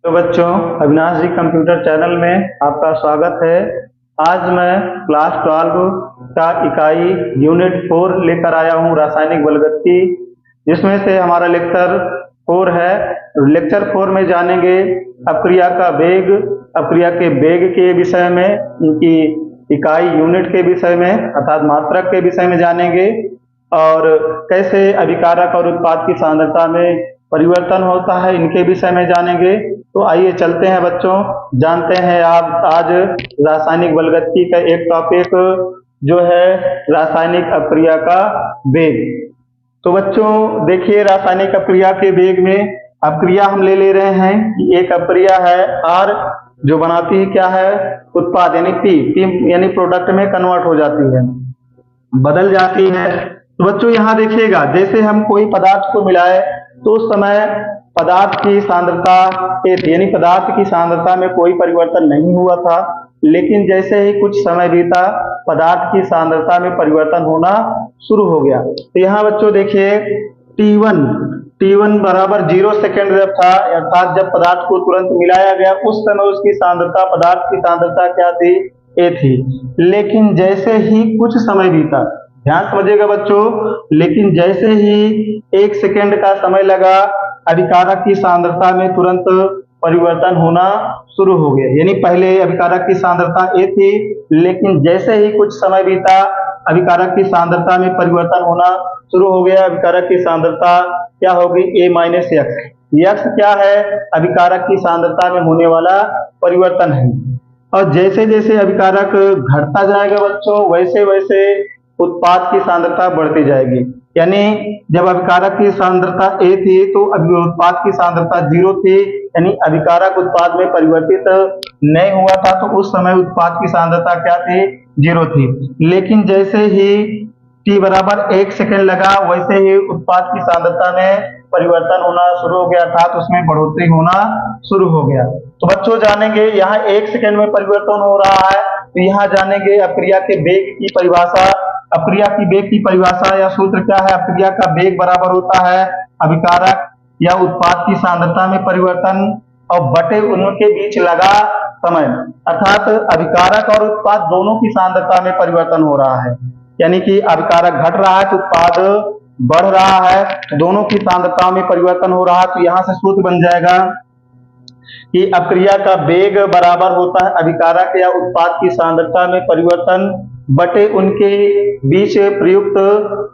तो बच्चों, अविनाश जी computer channel में आपका स्वागत है। आज मैं क्लास 12 का इकाई यूनिट 4 लेकर आया हूँ, रासायनिक बलगति, जिसमें से हमारा लेक्चर 4 है। लेक्चर 4 में जानेंगे अपक्रिया का वेग, अपक्रिया के वेग के विषय में, इनकी इकाई यूनिट के विषय में अर्थात मात्रक के विषय में जानेंगे, और कैसे अभिकारक और उत्पाद की सांद्रता में परिवर्तन होता है, इनके विषय में जानेंगे। तो आइए चलते हैं बच्चों, जानते हैं आप आज रासायनिक बलगति का एक टॉपिक जो है रासायनिक अपक्रिया का वेग। तो बच्चों देखिए, रासायनिक अपक्रिया के वेग में अपक्रिया हम ले रहे हैं कि एक अपक्रिया है आर, जो बनाती है क्या है, उत्पाद यानी पी यानी प्रोडक्ट में कन्वर्ट हो जाती है, बदल जाती है। तो बच्चों यहाँ देखिएगा, जैसे हम कोई पदार्थ को मिलाए तो उस समय पदार्थ की सांद्रता एक यानी पदार्थ की सांद्रता में कोई परिवर्तन नहीं हुआ था, लेकिन जैसे ही कुछ समय बीता पदार्थ की सांद्रता में परिवर्तन होना शुरू हो गया। तो यहाँ बच्चों देखिए, T1 बराबर 0 सेकेंड जब था, अर्थात जब पदार्थ को तुरंत मिलाया गया उस समय उसकी सांद्रता, पदार्थ की सांद्रता क्या थी, ए थी। लेकिन जैसे ही कुछ समय बीता, ध्यान समझिएगा बच्चों, लेकिन जैसे ही 1 सेकेंड का समय लगा अभिकारक की सांद्रता में तुरंत परिवर्तन होना शुरू हो गया। यानी पहले अभिकारक की सांद्रता ए थी, लेकिन जैसे ही कुछ समय बीता अभिकारक की सांद्रता में परिवर्तन होना शुरू हो गया। अभिकारक की सांद्रता क्या होगी, ए माइनस एक्स। यक्स क्या है, अभिकारक की सांद्रता में होने वाला परिवर्तन है। और जैसे जैसे अभिकारक घटता जाएगा बच्चों, वैसे वैसे उत्पाद की सांद्रता बढ़ती जाएगी। यानी जब अभिकारक की सांद्रता ए थी तो उत्पाद की सांद्रता 0 थी, यानी अभिकारक उत्पाद में परिवर्तित नहीं हुआ था, तो उस समय उत्पाद की सांद्रता क्या थी, 0 थी। लेकिन जैसे ही t बराबर 1 सेकेंड लगा, वैसे ही उत्पाद की सांद्रता में परिवर्तन होना शुरू हो गया, अर्थात उसमें बढ़ोतरी होना शुरू हो गया। तो बच्चों जानेंगे, यहाँ 1 सेकेंड में परिवर्तन हो रहा है, तो यहाँ जानेंगे अपक्रिया के वेग की परिभाषा। अपक्रिया की वेग की परिभाषा या सूत्र क्या है, अपक्रिया का वेग बराबर होता है अभिकारक या उत्पाद की सांद्रता में परिवर्तन और बटे उनके बीच लगा समय, अर्थात अभिकारक और उत्पाद दोनों की सांद्रता में परिवर्तन हो रहा है। यानी कि अभिकारक घट रहा है तो उत्पाद बढ़ रहा है, दोनों की सांद्रता में परिवर्तन हो रहा है। तो यहां से सूत्र बन जाएगा कि अपक्रिया का वेग बराबर होता है अभिकारक या उत्पाद की सांद्रता में परिवर्तन बटे उनके बीच प्रयुक्त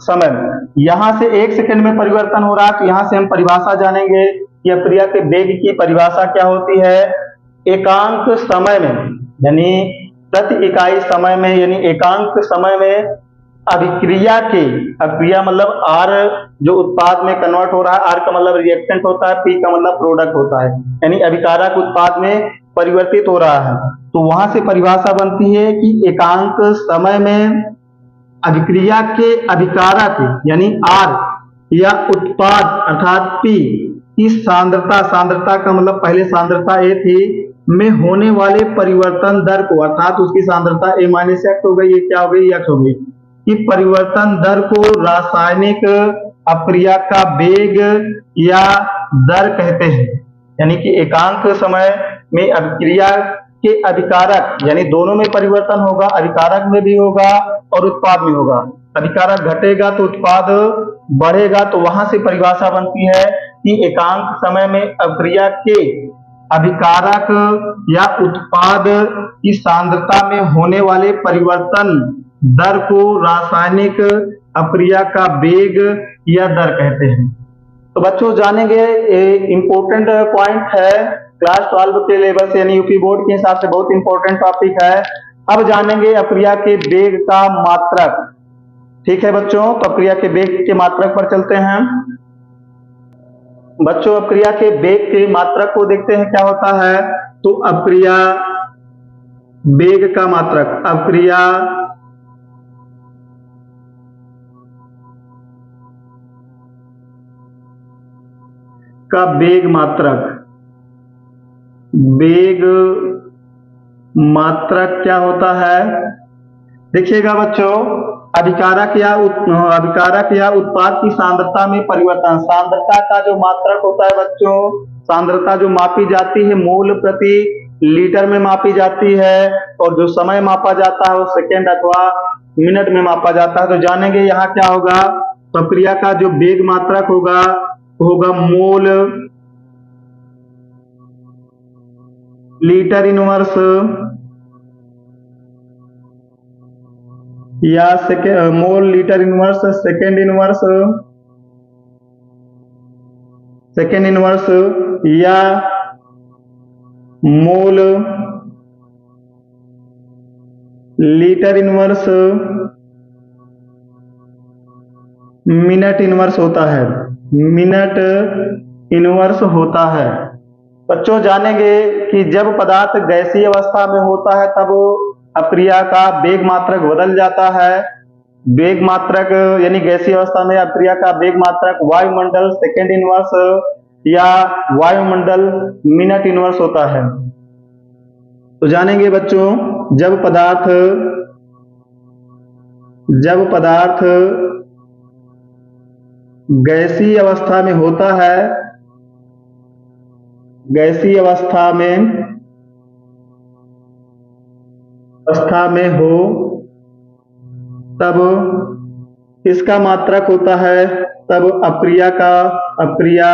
समय। यहां से 1 सेकेंड में परिवर्तन हो रहा है, तो यहां से हम परिभाषा जानेंगे कि अपक्रिया के वेग की परिभाषा क्या होती है। एकांक समय में, यानी प्रति इकाई समय में, यानी एकांक समय में अभिक्रिया के, अभिक्रिया मतलब आर जो उत्पाद में कन्वर्ट हो रहा है, आर का मतलब रिएक्टेंट होता है, पी का मतलब प्रोडक्ट होता है, यानी अभिकारक उत्पाद में परिवर्तित हो रहा है। तो वहां से परिभाषा बनती है कि एकांक समय में अभिक्रिया के अभिकारक यानी आर या उत्पाद अर्थात पी की सांद्रता, सांद्रता का मतलब पहले सांद्रता ए थी, में होने वाले परिवर्तन दर को, अर्थात उसकी सांद्रता ए माइनस एक्स हो गई, ये क्या हो गई, एक्स हो गई, कि परिवर्तन दर को रासायनिक अपक्रिया का वेग या दर कहते हैं। यानी कि एकांक समय में अभिक्रिया के अभिकारक यानी दोनों में परिवर्तन होगा, अभिकारक में भी होगा और उत्पाद में होगा। अभिकारक घटेगा तो उत्पाद बढ़ेगा, तो वहां से परिभाषा बनती है कि एकांक समय में अपक्रिया के अभिकारक या उत्पाद की सांद्रता में होने वाले परिवर्तन दर को रासायनिक अपक्रिया का वेग या दर कहते हैं। तो बच्चों जानेंगे, इंपॉर्टेंट पॉइंट है क्लास 12 के लेवल से, यानी यूपी बोर्ड के हिसाब से बहुत इंपॉर्टेंट टॉपिक है। अब जानेंगे अपक्रिया के वेग का मात्रक। ठीक है बच्चों, तो अपक्रिया के वेग के मात्रक पर चलते हैं। बच्चों अपक्रिया के वेग के मात्रक को देखते हैं क्या होता है। तो अपक्रिया वेग का मात्रक, अपक्रिया का वेग मात्रक, वेग मात्रक क्या होता है, देखिएगा बच्चों, अभिकारक या उत्पाद की सांद्रता में परिवर्तन। सांद्रता का जो मात्रक होता है बच्चों, सांद्रता जो मापी जाती है मोल प्रति लीटर में मापी जाती है, और जो समय मापा जाता है वो सेकेंड अथवा मिनट में मापा जाता है। तो जानेंगे यहाँ क्या होगा। प्रक्रिया का जो वेग मात्रक होगा वो होगा मोल लीटर इनवर्स या mole litre inverse second inverse या mole litre inverse minute inverse होता है, मिनट इनवर्स होता है। बच्चों जानेंगे कि जब पदार्थ गैसीय अवस्था में होता है तब अप्रिया का वेग मात्रक बदल जाता है। वेग मात्रक यानी गैसीय अवस्था में अप्रिया का वेग मात्रक वायुमंडल सेकेंड इनवर्स या वायुमंडल मिनट इनवर्स होता है। तो जानेंगे बच्चों, जब पदार्थ गैसीय अवस्था में होता है, गैसीय अवस्था में हो तब इसका मात्रक होता है, तब अप्रिया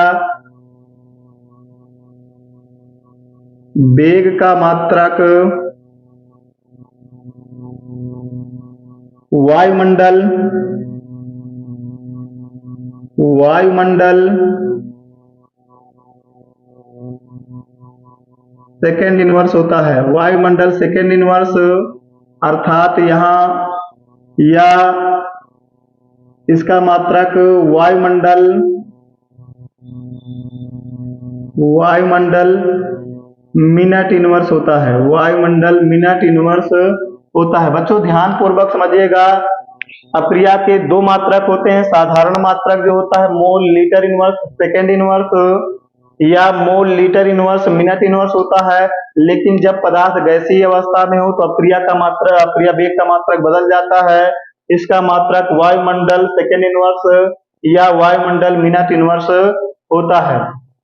वेग का मात्रक वायुमंडल सेकेंड इनवर्स होता है। वायुमंडल सेकेंड इनवर्स अर्थात यहाँ या इसका मात्रक वायुमंडल मिनट इनवर्स होता है, वायुमंडल मिनट इनवर्स होता है। बच्चों ध्यान पूर्वक समझिएगा, अप्रिया के दो मात्रक होते हैं। साधारण मात्रक जो होता है mole litre inverse second inverse या mole litre inverse minute inverse होता है, लेकिन जब पदार्थ गैसीय अवस्था में हो तो अप्रिया वेग का मात्रक बदल जाता है। इसका मात्रक वायुमंडल सेकेंड इनवर्स या वायुमंडल मिनट इनवर्स होता है।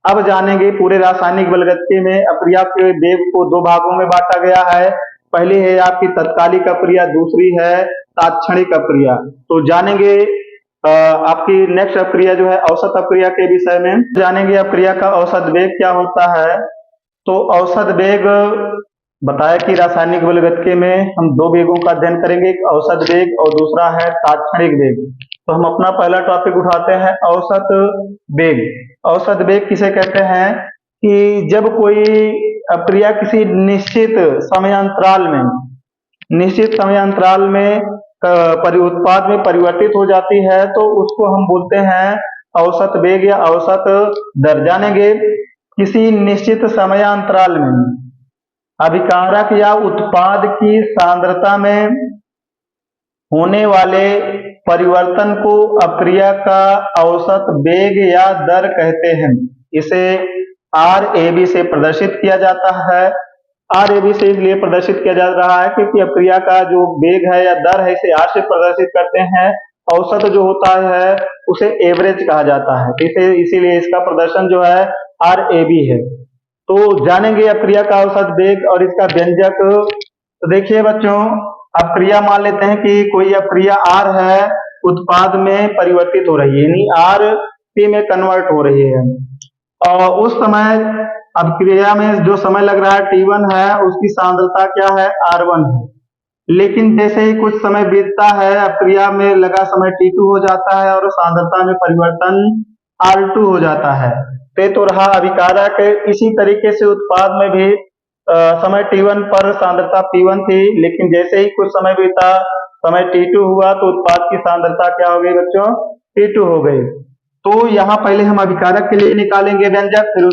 अब जानेंगे पूरे रासायनिक बलगति में अप्रिया के वेग को दो भागों में बांटा गया है। पहली है आपकी तत्कालिक अप्रिया, दूसरी है तात्क्षणिक अप्रिया। तो जानेंगे आपकी नेक्स्ट अप्रिया जो है औसत अप्रिया के विषय में जानेंगे। अप्रिया का औसत वेग क्या होता है। तो औसत वेग बताया कि रासायनिक बलगति में हम दो वेगों का अध्ययन करेंगे, एक औसत वेग और दूसरा है तात्क्षणिक वेग। तो हम अपना पहला टॉपिक उठाते हैं औसत वेग। औसत वेग किसे कहते हैं कि जब कोई अप्रिया किसी निश्चित समयांतराल में उत्पाद में परिवर्तित हो जाती है तो उसको हम बोलते हैं औसत वेग या औसत दर। जानेंगे किसी निश्चित समयांतराल में अभिकारक या उत्पाद की सांद्रता में होने वाले परिवर्तन को अप्रिया का औसत वेग या दर कहते हैं। इसे RAB से प्रदर्शित किया जाता है। RAB से इसलिए प्रदर्शित किया जा रहा है क्योंकि अप्रिया का जो वेग है या दर है इसे R से प्रदर्शित करते हैं। औसत जो होता है उसे एवरेज कहा जाता है, इसीलिए इसका प्रदर्शन जो है RAB है। तो जानेंगे अप्रिया का औसत वेग और इसका व्यंजक। तो देखिए बच्चों, अप्रिया मान लेते हैं कि कोई अप्रिया R है, उत्पाद में परिवर्तित हो रही है यानी RP में कन्वर्ट हो रही है, और उस समय अभिक्रिया में जो समय लग रहा है T1 है, उसकी सांद्रता क्या है R1 है। लेकिन जैसे ही कुछ समय बीतता है अप्रिया में लगा समय T2 हो जाता है और सांद्रता में परिवर्तन R2 हो जाता है। तो रहा अभिकारक। इसी तरीके से उत्पाद में भी समय T1 पर सांद्रता P1 थी, लेकिन जैसे ही कुछ समय बीता समय T2 हुआ तो उत्पाद की सांद्रता क्या हो गई बच्चों, T2 हो गई। तो यहाँ पहले हम अभिकारक के लिए निकालेंगे व्यंजक, फिर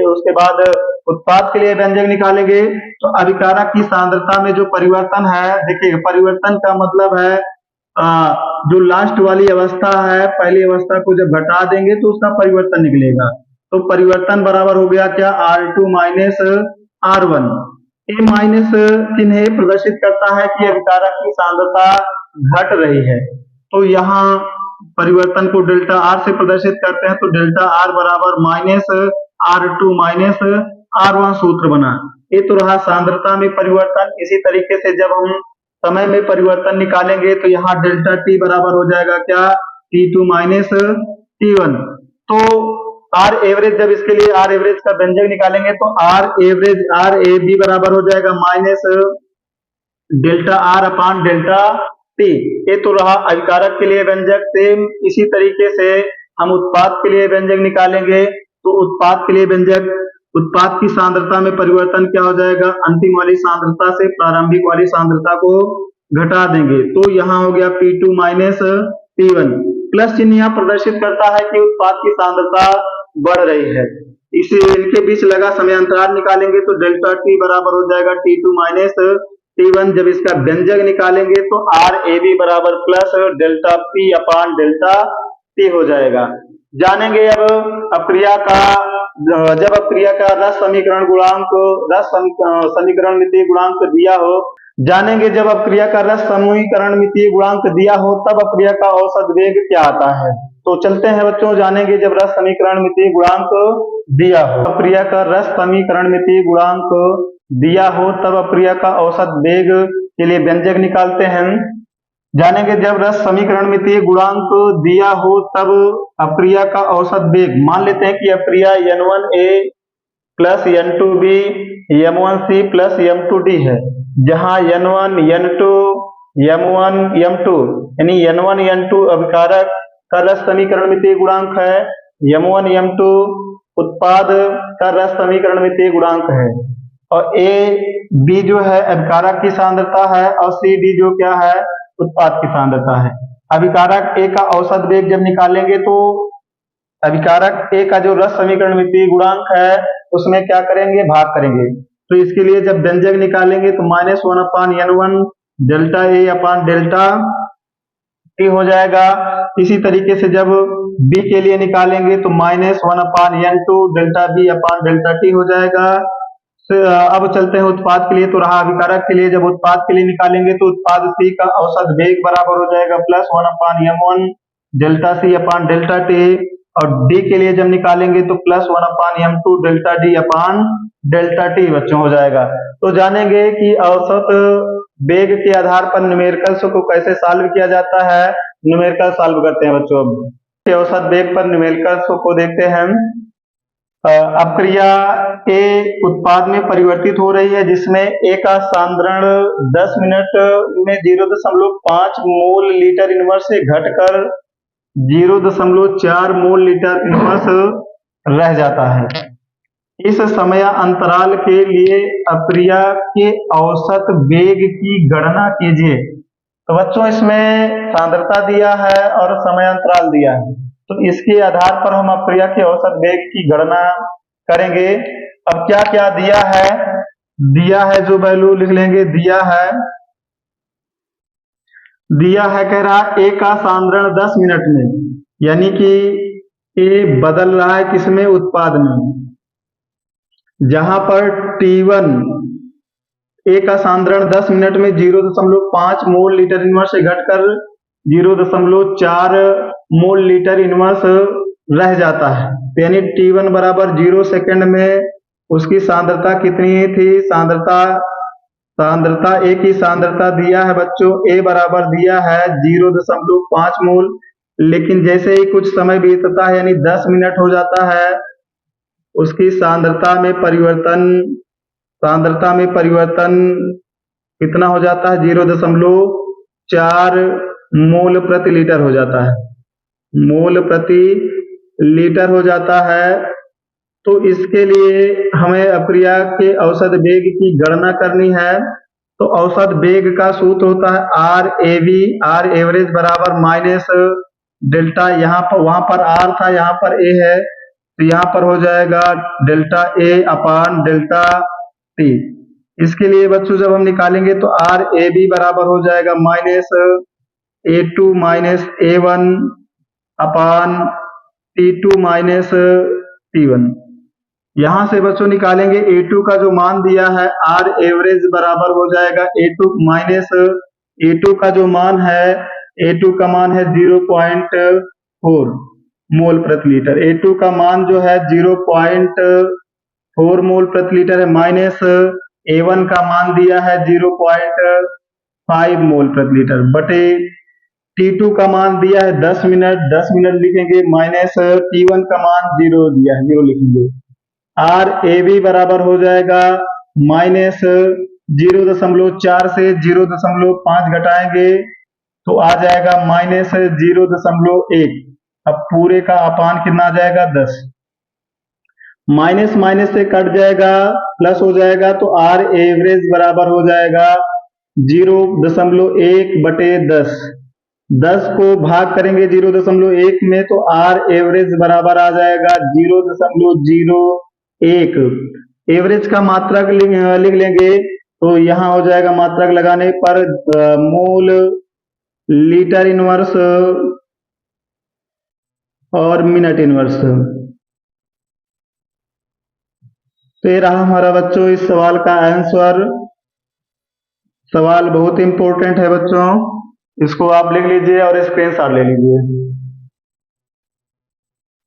उसके बाद उत्पाद के लिए व्यंजक निकालेंगे। तो अभिकारक की सांद्रता में जो परिवर्तन है, देखिए परिवर्तन का मतलब है जो लास्ट वाली अवस्था है पहली अवस्था को जब घटा देंगे तो उसका परिवर्तन निकलेगा। तो परिवर्तन बराबर हो गया क्या, R2 माइनस R1। ये माइनस चिन्ह प्रदर्शित करता है कि अभिकारक की सांद्रता घट रही है। तो यहाँ परिवर्तन को डेल्टा आर से प्रदर्शित करते हैं, तो डेल्टा आर बराबर -R2 -R1 सूत्र बना। ये तो रहा सांद्रता में परिवर्तन। इसी तरीके से जब हम समय में परिवर्तन निकालेंगे तो यहाँ डेल्टा टी बराबर हो जाएगा क्या, T2 -T1। तो आर एवरेज, जब इसके लिए आर एवरेज का व्यंजक निकालेंगे तो R average R A B बराबर हो जाएगा minus delta R upon delta T. ये तो रहा अभिकारक के लिए व्यंजक। सेम इसी तरीके से हम उत्पाद के लिए व्यंजक निकालेंगे। तो उत्पाद के लिए व्यंजक, उत्पाद की सांद्रता में परिवर्तन क्या हो जाएगा, अंतिम वाली सांद्रता से प्रारंभिक वाली सांद्रता को घटा देंगे। तो यहाँ हो गया P2 -P1। प्लस चिन्ह यहाँ प्रदर्शित करता है कि उत्पाद की सांद्रता बढ़ रही है। इसे इनके बीच लगा समय अंतराल निकालेंगे तो डेल्टा टी बराबर हो जाएगा T2 -T1। जब इसका व्यंजक निकालेंगे तो आर ए बी बराबर प्लस डेल्टा पी अपान डेल्टा टी हो जाएगा। जानेंगे अब अक्रिया का, जब अक्रिया का रस समीकरण गुणांक, रस समीकरण मितीय गुणांक दिया हो, जानेंगे जब अक्रिया का रस समीकरण मितीय गुणांक दिया हो तब अक्रिया का औसत वेग क्या आता है। तो चलते हैं बच्चों, जानेंगे जब रस समीकरण मितीय गुणांक दिया हो, अक्रिया का रस समीकरण मितीय गुणांक दिया हो तब अक्रिया का औसत वेग के लिए व्यंजक निकालते हैं। जानेंगे जब रस समीकरण मितीय गुणांक दिया हो तब अक्रिया का औसत वेग, मान लेते हैं कि अक्रिया N1A plus N2B M1C plus M2D है, जहां N1 N2 M1 M2 यानी N1 N2 अभिकारक का रस समीकरण मितीय गुणांक है, M1 M2 उत्पाद का रस समीकरण मितीय गुणांक है, और A B जो है अभिकारक की सांद्रता है और C D जो क्या है उत्पाद की सांद्रता है। अभिकारक A का औसत वेग जब निकालेंगे तो अभिकारक A का जो रस समीकरण मितीय गुणांक है उसमें क्या करेंगे, भाग करेंगे। तो इसके लिए जब व्यंजक निकालेंगे तो -1 अपान N1 delta A upon delta T हो जाएगा। इसी तरीके से जब B के लिए निकालेंगे तो -1 अपान N2 डेल्टा B अपान डेल्टा T हो जाएगा। अब चलते हैं उत्पाद के लिए। तो रहा अभिकारक के लिए, जब उत्पाद के लिए निकालेंगे तो उत्पाद C का औसत वेग बराबर हो जाएगा +1 अपान M1 डेल्टा C अपान डेल्टा T, और D के लिए जब निकालेंगे तो +1 अपान M2 डेल्टा D अपान डेल्टा T बच्चों हो जाएगा। तो जानेंगे कि औसत वेग के आधार पर न्यूमेरिकल्स को कैसे सॉल्व किया जाता है। न्यूमेरिकल सॉल्व करते हैं बच्चों। अब औसत वेग पर न्यूमेरिकल्स को देखते हैं। अक्रिया A उत्पाद में परिवर्तित हो रही है, जिसमें A का सांद्रण 10 मिनट में 0.5 मोल लीटर इनवर्स से घटकर 0.4 मोल लीटर इनवर्स रह जाता है। इस समय अंतराल के लिए अक्रिया के औसत वेग की गणना कीजिए। तो बच्चों इसमें सांद्रता दिया है और समय अंतराल दिया है, तो इसके आधार पर हम अक्रिया के औसत वेग की गणना करेंगे। अब क्या क्या दिया है जो वैल्यू लिख लेंगे। दिया है कह रहा A का सांद्रण 10 मिनट में, यानी कि A बदल रहा है किसमें, उत्पाद में, जहां पर T1 A का सांद्रण 10 मिनट में 0.5 मोल लीटर इनवर्स से घटकर 0.4 मोल लीटर इनवर्स रह जाता है। तो यानी T1 बराबर 0 सेकंड में उसकी सांद्रता कितनी थी, सांद्रता A की सांद्रता दिया है बच्चों, A बराबर दिया है 0.5 मोल, लेकिन जैसे ही कुछ समय बीतता है यानी 10 मिनट हो जाता है, उसकी सांद्रता में परिवर्तन कितना हो जाता है, 0.4 मोल प्रति लीटर हो जाता है, मोल प्रति लीटर हो जाता है। तो इसके लिए हमें अक्रिया के औसत वेग की गणना करनी है। तो औसत वेग का सूत्र होता है आर एवरेज बराबर माइनस डेल्टा, यहाँ पर, वहां पर आर था, यहाँ पर ए है, तो यहाँ पर हो जाएगा delta A upon delta T. इसके लिए बच्चों जब हम निकालेंगे तो आर ए बी बराबर हो जाएगा -A2 -A1 अपान T2 T1। यहां से बच्चों निकालेंगे A2 का जो मान दिया है, आर एवरेज बराबर हो जाएगा A2 - A2 का जो मान है, A2 का मान है 0.4 मोल प्रति लीटर। A2 का मान जो है 0.4 मोल प्रति लीटर है, माइनस A1 का मान दिया है 0.5 मोल प्रति लीटर, बटे T2 का मान दिया है 10 मिनट, 10 मिनट लिखेंगे, माइनस T1 का मान 0 दिया है, 0 लिखेंगे। RAB बराबर हो जाएगा माइनस 0.4 से 0.5 घटाएंगे तो आ जाएगा माइनस 0.1। अब पूरे का अपान कितना आ जाएगा 10, माइनस माइनस से कट जाएगा, प्लस हो जाएगा, तो आर एवरेज बराबर हो जाएगा 0.1 बटे 10। 10 को भाग करेंगे 0.1 में तो आर एवरेज बराबर आ जाएगा 0.01। एवरेज का मात्रक लिख लेंगे तो यहाँ हो जाएगा मात्रक लगाने पर मोल, लीटर इनवर्स और मिनट इनवर्स। तो ये रहा हमारा बच्चों इस सवाल का आंसर। सवाल बहुत इंपॉर्टेंट है बच्चों, इसको आप लिख लीजिए और स्क्रीनशॉट ले लीजिए।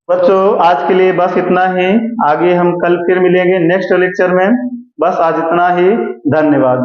बच्चों आज के लिए बस इतना ही, आगे हम कल फिर मिलेंगे नेक्स्ट लेक्चर में। बस आज इतना ही, धन्यवाद।